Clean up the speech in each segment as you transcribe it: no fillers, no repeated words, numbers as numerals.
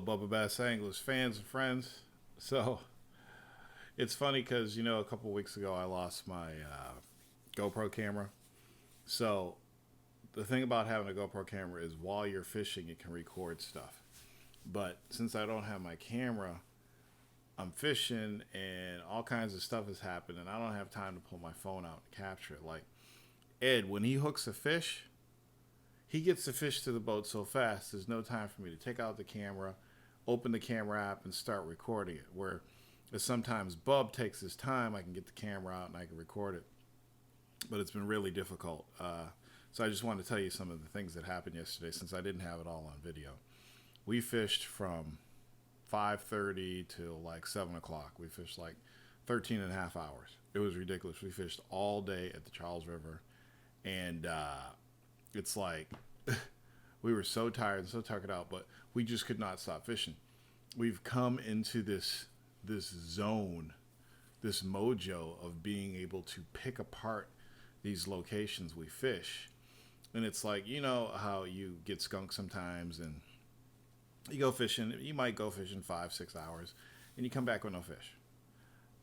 Hello, Bubba Bass Anglers fans and friends. So it's funny because a couple weeks ago I lost my GoPro camera. So the thing about having a GoPro camera is while you're fishing, it can record stuff. But since I don't have my camera, I'm fishing and all kinds of stuff has happened, and I don't have time to pull my phone out and capture it. Like Ed, when he hooks a fish, he gets the fish to the boat so fast, there's no time for me to take out the camera, open the camera app, and start recording it. Where sometimes Bub takes his time, I can get the camera out and I can record it. But it's been really difficult. So I just wanted to tell you some of the things that happened yesterday since I didn't have it all on video. We fished from 5:30 till like 7 o'clock. We fished like 13 and a half hours. It was ridiculous. We fished all day at the Charles River. And it's like we were so tired and so tuckered out, but we just could not stop fishing. We've come into this zone, this mojo of being able to pick apart these locations we fish. And it's like, you know how you get skunked sometimes and you go fishing, you might go fishing 5-6 hours and you come back with no fish.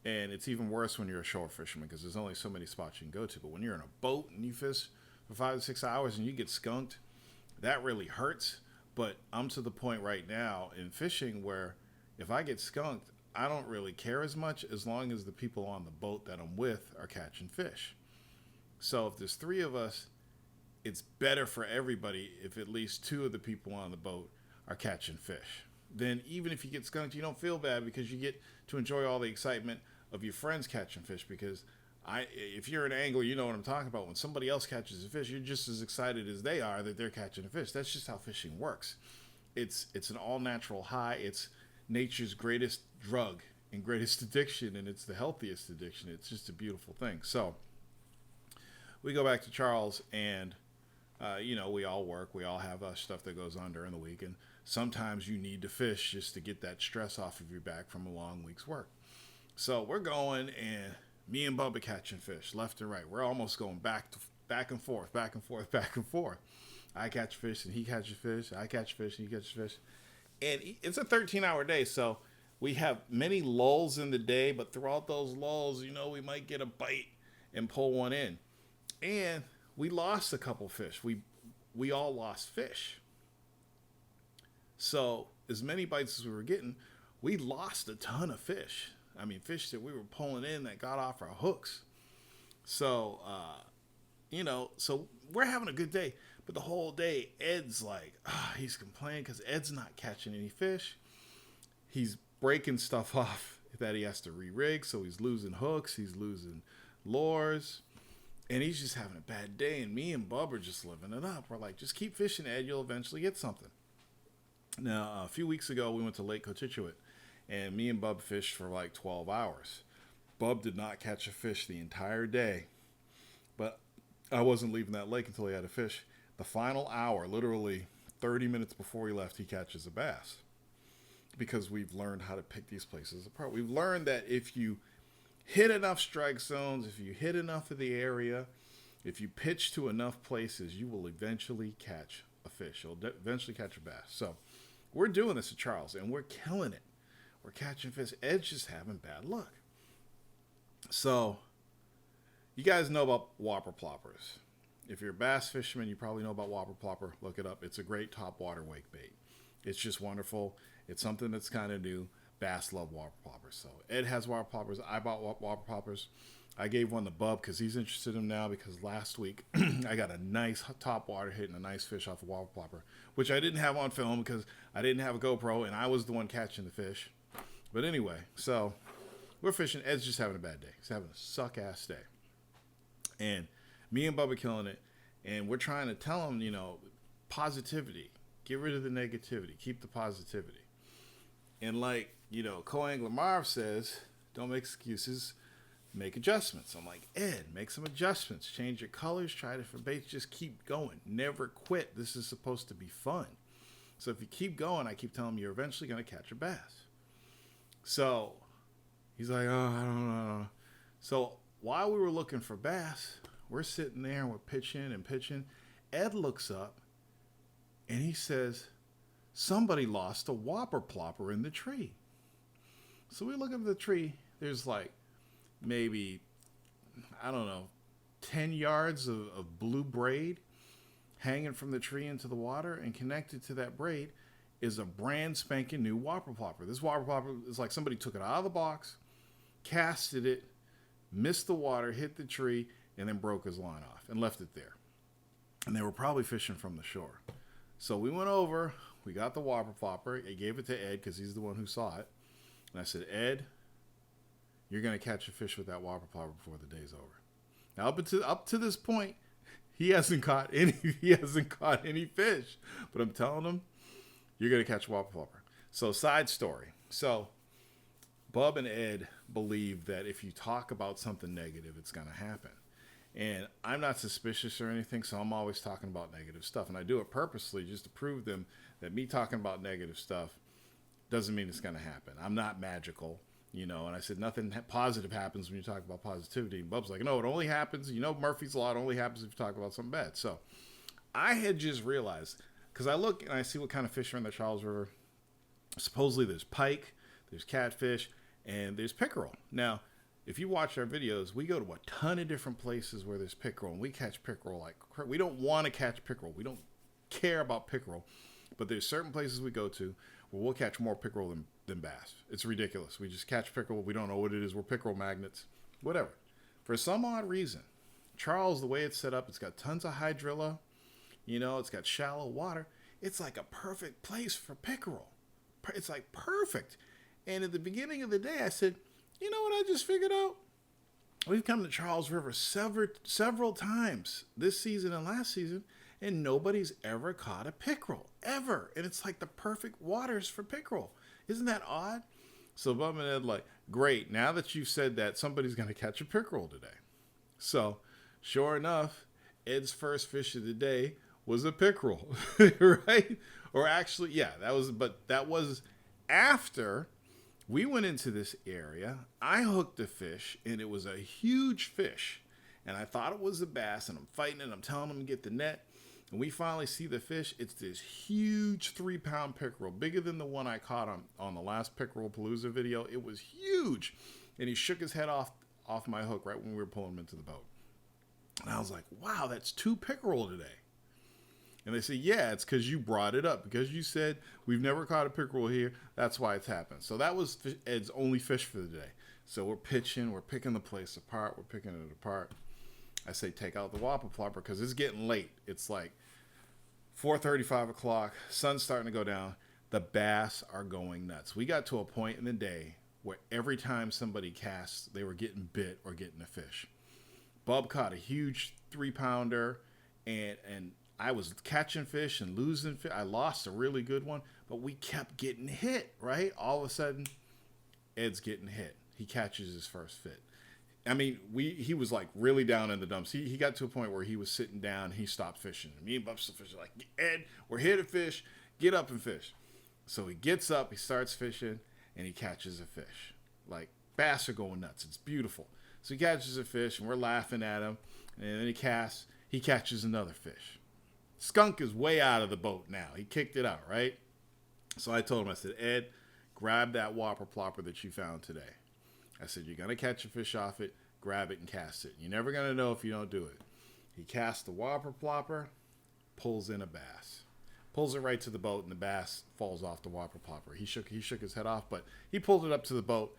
And it's even worse when you're a shore fisherman because there's only so many spots you can go to. But when you're in a boat and you fish for 5 to 6 hours and you get skunked, that really hurts. But I'm to the point right now in fishing where if I get skunked, I don't really care as much as long as the people on the boat that I'm with are catching fish. So if there's 3 of us, it's better for everybody if at least 2 of the people on the boat are catching fish. Then even if you get skunked, you don't feel bad because you get to enjoy all the excitement of your friends catching fish. Because if you're an angler, you know what I'm talking about. When somebody else catches a fish, you're just as excited as they are that they're catching a fish. That's just how fishing works. It's an all-natural high. It's nature's greatest drug and greatest addiction, and it's the healthiest addiction. It's just a beautiful thing. So we go back to Charles, and we all work. We all have stuff that goes on during the week, and sometimes you need to fish just to get that stress off of your back from a long week's work. So we're going, and me and Bubba catching fish left and right. We're almost going back and forth, back and forth, back and forth. I catch fish and he catches fish. I catch fish and he catches fish. And it's a 13-hour day, so we have many lulls in the day, but throughout those lulls, we might get a bite and pull one in. And we lost a couple fish. We all lost fish. So as many bites as we were getting, we lost a ton of fish. I mean, fish that we were pulling in that got off our hooks. So, so we're having a good day. But the whole day, Ed's like, he's complaining because Ed's not catching any fish. He's breaking stuff off that he has to re-rig. So he's losing hooks. He's losing lures. And he's just having a bad day. And me and Bub are just living it up. We're like, just keep fishing, Ed. You'll eventually get something. Now, a few weeks ago, we went to Lake Cochituate. And me and Bub fished for like 12 hours. Bub did not catch a fish the entire day. But I wasn't leaving that lake until he had a fish. The final hour, literally 30 minutes before we left, he catches a bass. Because we've learned how to pick these places apart. We've learned that if you hit enough strike zones, if you hit enough of the area, if you pitch to enough places, you will eventually catch a fish. You'll eventually catch a bass. So we're doing this at Charles, and we're killing it. We're catching fish. Ed's just having bad luck. So you guys know about whopper ploppers. If you're a bass fisherman, you probably know about whopper plopper. Look it up. It's a great top water wake bait. It's just wonderful. It's something that's kind of new. Bass love whopper ploppers. So Ed has whopper ploppers. I bought whopper ploppers. I gave one to Bub because he's interested in them now because last week I got a nice top water hit and a nice fish off a whopper plopper, which I didn't have on film because I didn't have a GoPro and I was the one catching the fish. But anyway, so we're fishing. Ed's just having a bad day. He's having a suck-ass day. And me and Bub are killing it. And we're trying to tell him, positivity. Get rid of the negativity. Keep the positivity. And like, co-angler Marv says, don't make excuses, make adjustments. I'm like, Ed, make some adjustments. Change your colors. Try different baits. Just keep going. Never quit. This is supposed to be fun. So if you keep going, I keep telling him you're eventually going to catch a bass. So he's like, I don't know. So while we were looking for bass, we're sitting there and we're pitching and pitching. Ed looks up and he says, somebody lost a whopper plopper in the tree. So we look at the tree. There's like maybe, I don't know, 10 yards of blue braid hanging from the tree into the water, and connected to that braid is a brand spanking new whopper plopper. This whopper plopper is like somebody took it out of the box, casted it, missed the water, hit the tree, and then broke his line off and left it there. And they were probably fishing from the shore. So we went over, we got the whopper plopper. I gave it to Ed because he's the one who saw it. And I said, Ed, you're going to catch a fish with that whopper plopper before the day's over. Now, up to this point, he hasn't caught any fish. But I'm telling him, you're going to catch a whopper plopper. So, side story. So, Bub and Ed believe that if you talk about something negative, it's going to happen. And I'm not suspicious or anything, so I'm always talking about negative stuff. And I do it purposely just to prove them that me talking about negative stuff doesn't mean it's going to happen. I'm not magical, you know. And I said nothing positive happens when you talk about positivity. And Bub's like, no, it only happens, you know, Murphy's Law, it only happens if you talk about something bad. So I had just realized, because I look and I see what kind of fish are in the Charles River. Supposedly there's pike, there's catfish, and there's pickerel. Now, if you watch our videos, we go to a ton of different places where there's pickerel, and we catch pickerel like we don't want to catch pickerel. We don't care about pickerel, but there's certain places we go to where we'll catch more pickerel than bass. It's ridiculous. We just catch pickerel. We don't know what it is. We're pickerel magnets, whatever. For some odd reason, Charles, the way it's set up, it's got tons of hydrilla. You know, it's got shallow water. It's like a perfect place for pickerel. It's like perfect. And at the beginning of the day, I said, you know what I just figured out? We've come to Charles River several times this season and last season, and nobody's ever caught a pickerel, ever. And it's like the perfect waters for pickerel. Isn't that odd? So Bub and Ed like, great, now that you've said that, somebody's going to catch a pickerel today. So sure enough, Ed's first fish of the day was a pickerel, right? Or actually, yeah, that was after we went into this area. I hooked a fish, and it was a huge fish. And I thought it was a bass, and I'm fighting it. I'm telling him to get the net. And we finally see the fish. It's this huge 3-pound pickerel, bigger than the one I caught on the last Pickerel Palooza video. It was huge. And he shook his head off my hook right when we were pulling him into the boat. And I was like, wow, that's 2 pickerel today. And they say, yeah, it's because you brought it up. Because you said, we've never caught a pickerel here. That's why it's happened. So that was Ed's only fish for the day. So we're pitching. We're picking the place apart. We're picking it apart. I say, take out the whopper plopper because it's getting late. It's like 4:30, 5 o'clock. Sun's starting to go down. The bass are going nuts. We got to a point in the day where every time somebody casts, they were getting bit or getting a fish. Bub caught a huge 3-pounder, and I was catching fish and losing fish. I lost a really good one, but we kept getting hit, right? All of a sudden, Ed's getting hit. He catches his first fit. I mean, he was like really down in the dumps. He got to a point where he was sitting down. He stopped fishing. Me and Bub still fishing. Like, Ed, we're here to fish. Get up and fish. So he gets up. He starts fishing, and he catches a fish. Like, bass are going nuts. It's beautiful. So he catches a fish, and we're laughing at him. And then he casts. He catches another fish. Skunk is way out of the boat now. He kicked it out, right? So I told him, I said, Ed, grab that whopper plopper that you found today. I said, you're going to catch a fish off it, grab it and cast it. You're never going to know if you don't do it. He casts the whopper plopper, pulls in a bass. Pulls it right to the boat, and the bass falls off the whopper plopper. He shook his head off, but he pulled it up to the boat.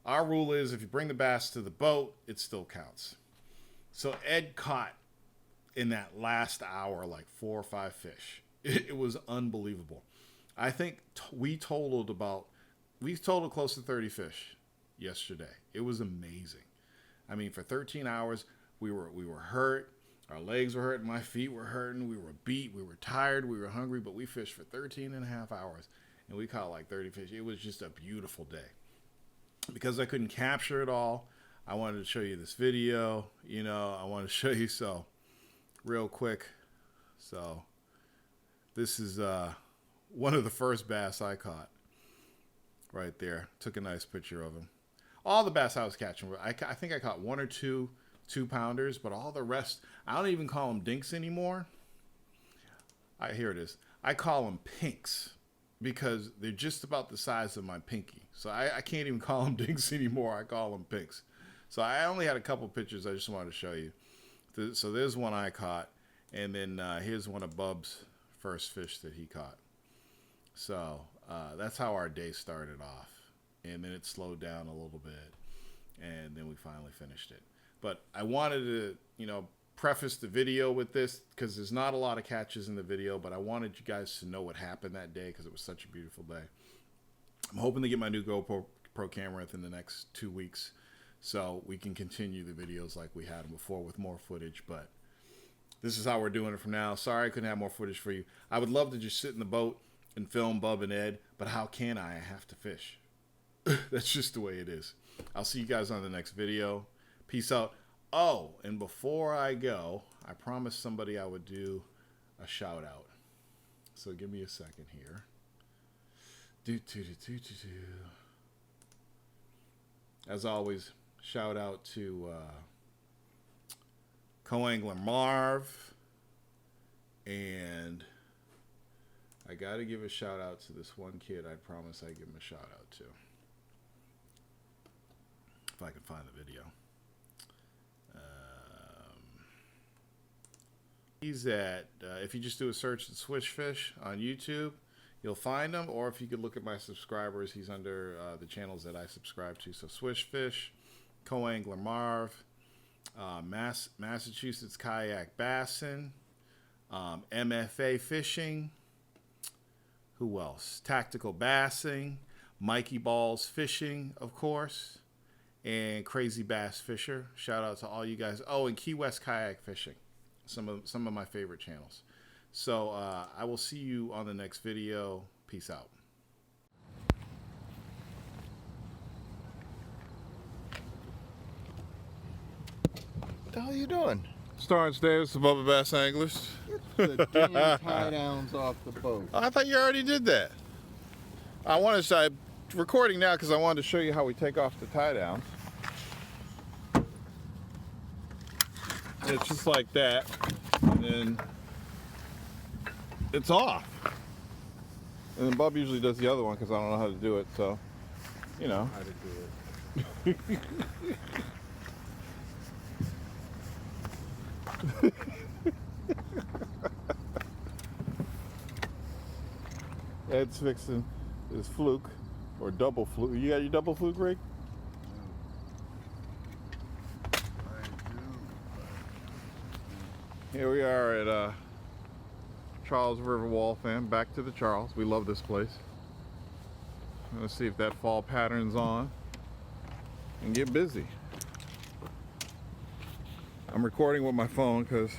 Our rule is if you bring the bass to the boat, it still counts. So Ed caught in that last hour like 4 or 5 fish. It was unbelievable. I think we totaled close to 30 fish yesterday. It was amazing. I mean, for 13 hours, we were hurt. Our legs were hurting. My feet were hurting. We were beat. We were tired. We were hungry, but we fished for 13 and a half hours, and we caught like 30 fish. It was just a beautiful day. Because I couldn't capture it all, I wanted to show you this video. You know, I want to show you so real quick. So this is one of the first bass I caught right there. Took a nice picture of him. All the bass I was catching, I think I caught 1 or 2 2-pounders, but all the rest, I don't even call them dinks anymore. Here it is. I call them pinks. because they're just about the size of my pinky. So I can't even call them dinks anymore. I call them pinks. So I only had a couple pictures I just wanted to show you. So there's one I caught, and then here's one of Bub's first fish that he caught. So that's how our day started off, and then it slowed down a little bit, and then we finally finished it. But I wanted to, preface the video with this because there's not a lot of catches in the video, but I wanted you guys to know what happened that day because it was such a beautiful day. I'm hoping to get my new GoPro camera within the next 2 weeks so we can continue the videos like we had them before with more footage, but this is how we're doing it from now. Sorry I couldn't have more footage for you. I would love to just sit in the boat and film Bub and Ed, but how can I? I have to fish. That's just the way it is. I'll see you guys on the next video. Peace out. Oh, and before I go, I promised somebody I would do a shout out. So give me a second here. As always, shout out to co-angler Marv, and I got to give a shout out to this one kid I promised I'd give him a shout out to. If I can find the video. He's at, if you just do a search at Swishfish on YouTube, you'll find him. Or if you could look at my subscribers, he's under the channels that I subscribe to. So Swishfish, Co-Angler Marv, Massachusetts Kayak Bassin, MFA Fishing, who else? Tactical Bassing, Mikey Balls Fishing, of course, and Crazy Bass Fisher. Shout out to all you guys. Oh, and Key West Kayak Fishing. Some of my favorite channels. So I will see you on the next video. Peace out. What the hell are you doing? Starring Davis, the Bubba Bass Anglers. Get the damn tie downs off the boat. I thought you already did that. I'm recording now because I wanted to show you how we take off the tie downs. It's just like that, and then it's off. And then Bub usually does the other one because I don't know how to do it, so, How to do it. Ed's fixing his fluke, or double fluke. You got your double fluke rig? Here we are at Charles River Wall, fam. Back to the Charles. We love this place. Let's see if that fall pattern's on and get busy. I'm recording with my phone because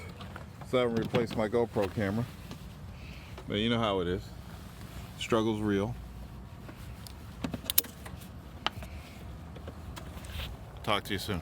I haven't replaced my GoPro camera. But you know how it is. Struggle's real. Talk to you soon.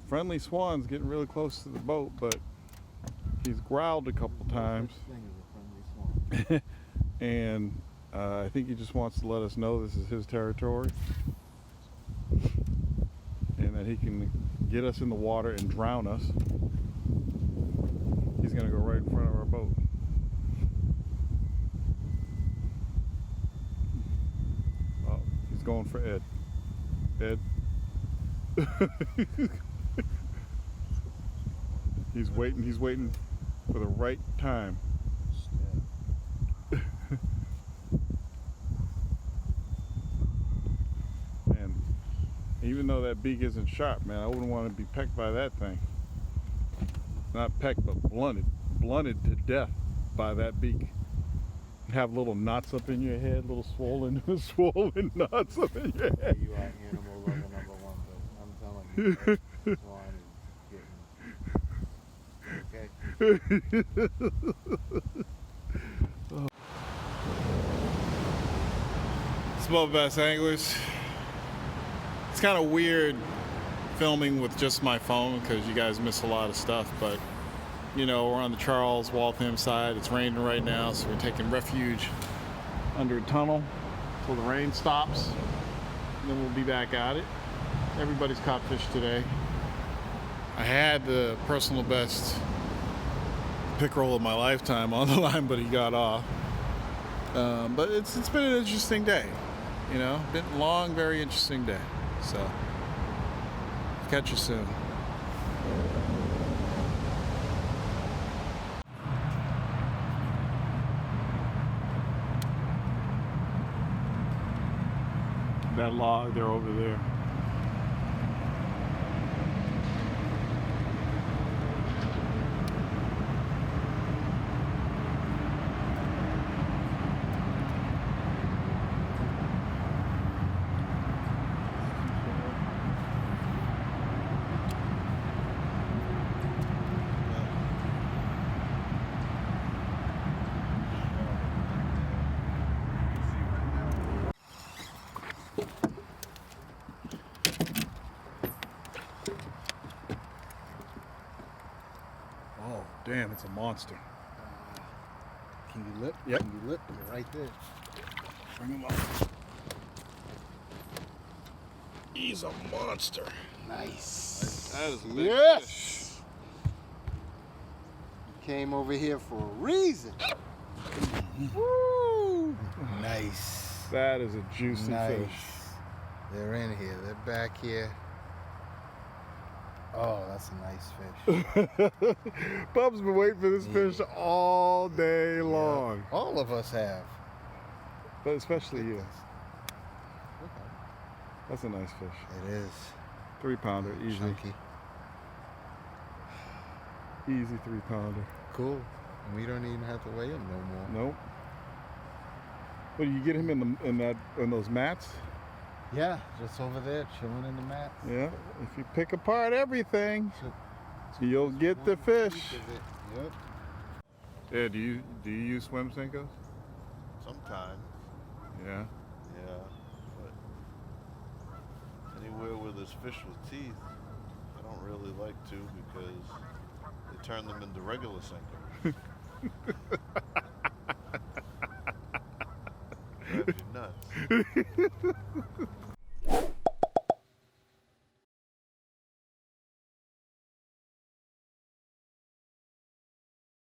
Friendly Swan's getting really close to the boat, but he's growled a couple times. And I think he just wants to let us know this is his territory and that he can get us in the water and drown us. He's going to go right in front of our boat. Oh, he's going for Ed. Ed. He's waiting for the right time. And Even though that beak isn't sharp, man, I wouldn't want to be pecked by that thing. Not pecked, but blunted to death by that beak. Have little knots up in your head, little swollen knots up in your head. You are animal lover number one, but I'm telling you, that one is getting okay. Small Bass Anglers. It's kind of weird filming with just my phone because you guys miss a lot of stuff, but you know, we're on the Charles Waltham side. It's raining right now, so we're taking refuge under a tunnel until the rain stops, and then we'll be back at it. Everybody's caught fish today. I had the personal best pickerel of my lifetime on the line, but he got off. But it's been an interesting day, you know, been a long, very interesting day. So catch you soon. That log, they're over there. Oh, damn, it's a monster. Can you lip? Yep. Can you lip? You're right there. Bring him up. He's a monster. Nice. That is a big Yes. fish. You came over here for a reason. Woo! Nice. That is a juicy Nice. fish. They're in here. They're back here. Oh, that's a nice fish. Bub's been waiting for this fish all day long. Yeah. All of us have. But especially you. Okay. That's a nice fish. It is. 3-pounder, easy. Chunky. Easy 3-pounder. Cool. And we don't even have to weigh him no more. Nope. What, do you get him in those mats? Yeah, just over there chilling in the mats. Yeah. If you pick apart everything, you'll get the fish. Yep. Yeah, do you use swim sinkers? Sometimes, Yeah. yeah. But anywhere where there's fish with teeth, I don't really like to because they turn them into regular sinkers. Drives you nuts.